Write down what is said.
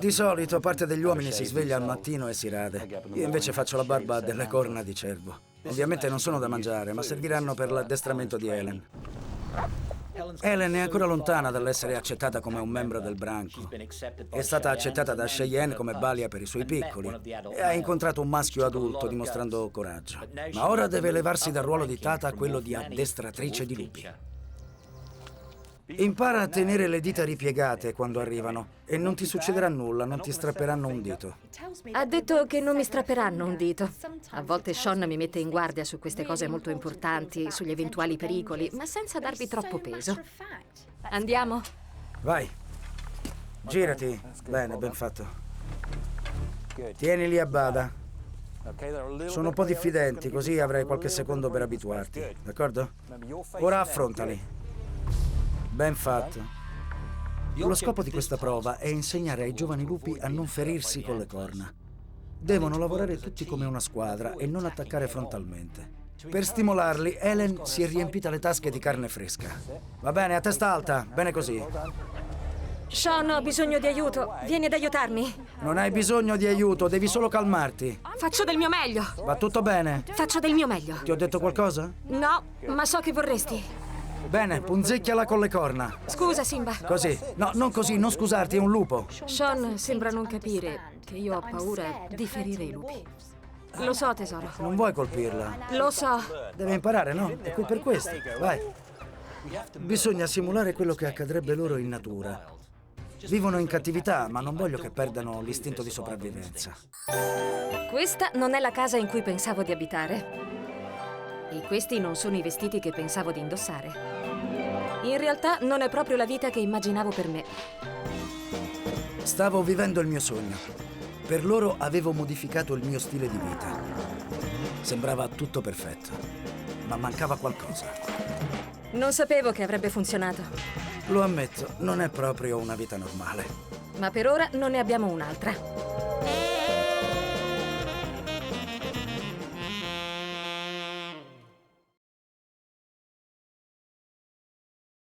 Di solito parte degli uomini si sveglia al mattino e si rade. Io invece faccio la barba delle corna di cervo. Ovviamente non sono da mangiare, ma serviranno per l'addestramento di Helen. Helen è ancora lontana dall'essere accettata come un membro del branco. È stata accettata da Cheyenne come balia per i suoi piccoli e ha incontrato un maschio adulto dimostrando coraggio. Ma ora deve levarsi dal ruolo di tata a quello di addestratrice di lupi. Impara a tenere le dita ripiegate quando arrivano e non ti succederà nulla, non ti strapperanno un dito. Ha detto che non mi strapperanno un dito. A volte Sean mi mette in guardia su queste cose molto importanti, sugli eventuali pericoli, ma senza darvi troppo peso. Andiamo? Vai. Girati. Bene, ben fatto. Tienili a bada. Sono un po' diffidenti, così avrai qualche secondo per abituarti, d'accordo? Ora affrontali. Ben fatto. Lo scopo di questa prova è insegnare ai giovani lupi a non ferirsi con le corna. Devono lavorare tutti come una squadra e non attaccare frontalmente. Per stimolarli, Helen si è riempita le tasche di carne fresca. Va bene, a testa alta, bene così. Sean, ho bisogno di aiuto. Vieni ad aiutarmi. Non hai bisogno di aiuto, devi solo calmarti. Faccio del mio meglio. Va tutto bene? Faccio del mio meglio. Ti ho detto qualcosa? No, ma so che vorresti. Bene, punzecchiala con le corna. Scusa, Simba. Così. No, non così, non scusarti, è un lupo. Sean sembra non capire che io ho paura di ferire i lupi. Lo so, tesoro. Non vuoi colpirla? Lo so. Deve imparare, no? È qui per questo. Vai. Bisogna simulare quello che accadrebbe loro in natura. Vivono in cattività, ma non voglio che perdano l'istinto di sopravvivenza. Questa non è la casa in cui pensavo di abitare. E questi non sono i vestiti che pensavo di indossare. In realtà non è proprio la vita che immaginavo per me. Stavo vivendo il mio sogno. Per loro avevo modificato il mio stile di vita. Sembrava tutto perfetto, ma mancava qualcosa. Non sapevo che avrebbe funzionato. Lo ammetto, non è proprio una vita normale. Ma per ora non ne abbiamo un'altra.